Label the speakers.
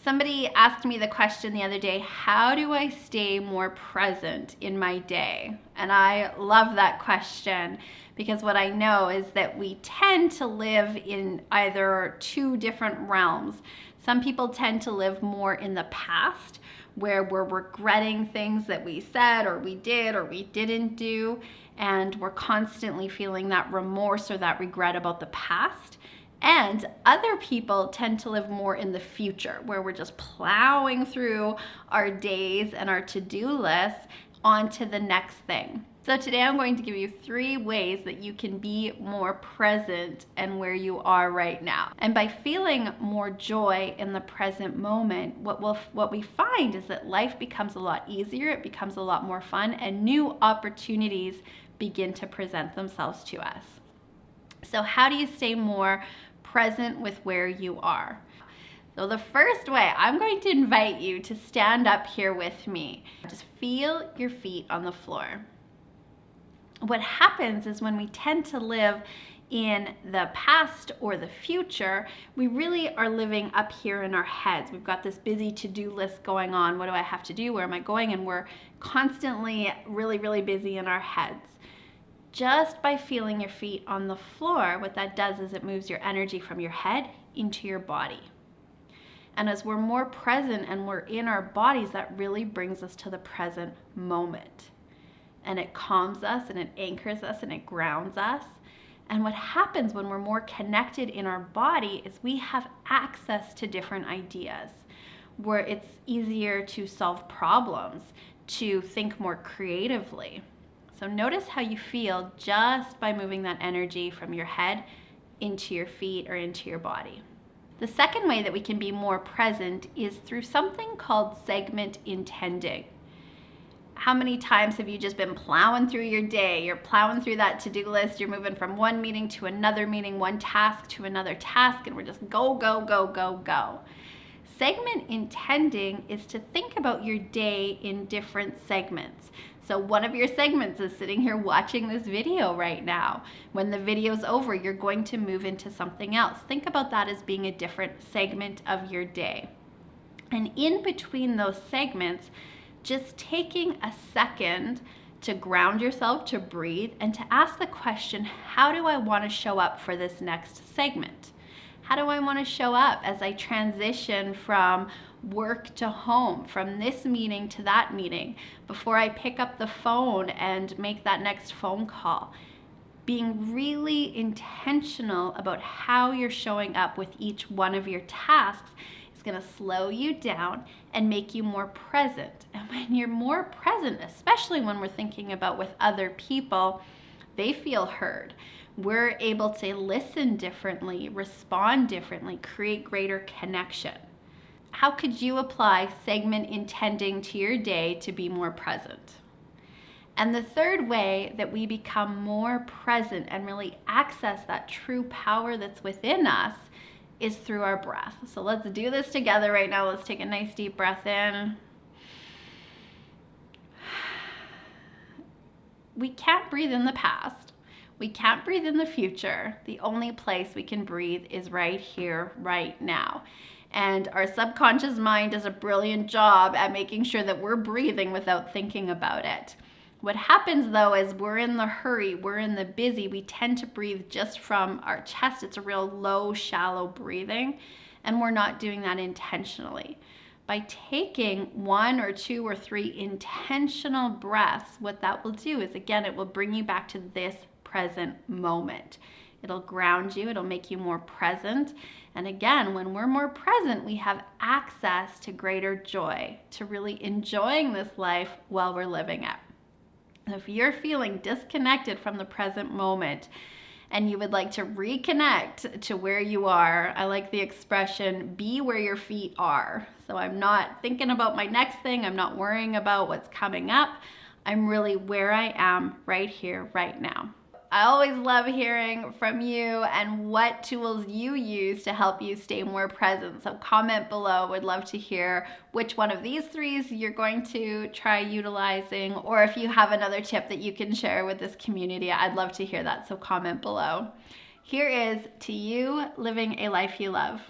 Speaker 1: Somebody asked me the question the other day, how do I stay more present in my day? And I love that question because what I know is that we tend to live in either two different realms. Some people tend to live more in the past, where we're regretting things that we said or we did or we didn't do, and we're constantly feeling that remorse or that regret about the past. And other people tend to live more in the future, where we're just plowing through our days and our to-do lists onto the next thing. So today I'm going to give you 3 ways that you can be more present and where you are right now. And by feeling more joy in the present moment, what we find is that life becomes a lot easier, it becomes a lot more fun, and new opportunities begin to present themselves to us. So how do you stay more present with where you are? So the first way, I'm going to invite you to stand up here with me. Just feel your feet on the floor. What happens is when we tend to live in the past or the future, we really are living up here in our heads. We've got this busy to-do list going on. What do I have to do? Where am I going? And we're constantly really, really busy in our heads. Just by feeling your feet on the floor, what that does is it moves your energy from your head into your body. And as we're more present and we're in our bodies, that really brings us to the present moment. And it calms us and it anchors us and it grounds us. And what happens when we're more connected in our body is we have access to different ideas, where it's easier to solve problems, to think more creatively. So notice how you feel just by moving that energy from your head into your feet or into your body. The second way that we can be more present is through something called segment intending. How many times have you just been plowing through your day? You're plowing through that to-do list. You're moving from one meeting to another meeting, one task to another task, and we're just go, go, go, go, go. Segment intending is to think about your day in different segments. So one of your segments is sitting here watching this video right now. When the video's over, you're going to move into something else. Think about that as being a different segment of your day. And in between those segments, just taking a second to ground yourself, to breathe, and to ask the question, how do I want to show up for this next segment? How do I want to show up as I transition from work to home, from this meeting to that meeting, before I pick up the phone and make that next phone call? Being really intentional about how you're showing up with each one of your tasks is going to slow you down and make you more present. And when you're more present, especially when we're thinking about with other people, they feel heard. We're able to listen differently, respond differently, create greater connection. How could you apply segment intending to your day to be more present? And the third way that we become more present and really access that true power that's within us is through our breath. So let's do this together right now. Let's take a nice deep breath in. We can't breathe in the past. We can't breathe in the future. The only place we can breathe is right here, right now. And our subconscious mind does a brilliant job at making sure that we're breathing without thinking about it. What happens though is we're in the hurry, we're in the busy, we tend to breathe just from our chest. It's a real low, shallow breathing, and we're not doing that intentionally. By taking 1 or 2 or 3 intentional breaths, what that will do is, again, it will bring you back to this present moment. It'll ground you, it'll make you more present. And again, when we're more present, we have access to greater joy, to really enjoying this life while we're living it. If you're feeling disconnected from the present moment and you would like to reconnect to where you are, I like the expression, be where your feet are. So I'm not thinking about my next thing, I'm not worrying about what's coming up. I'm really where I am right here, right now. I always love hearing from you and what tools you use to help you stay more present. So comment below. Would love to hear which one of these 3 you're going to try utilizing, or if you have another tip that you can share with this community, I'd love to hear that. So comment below. Here is to you living a life you love.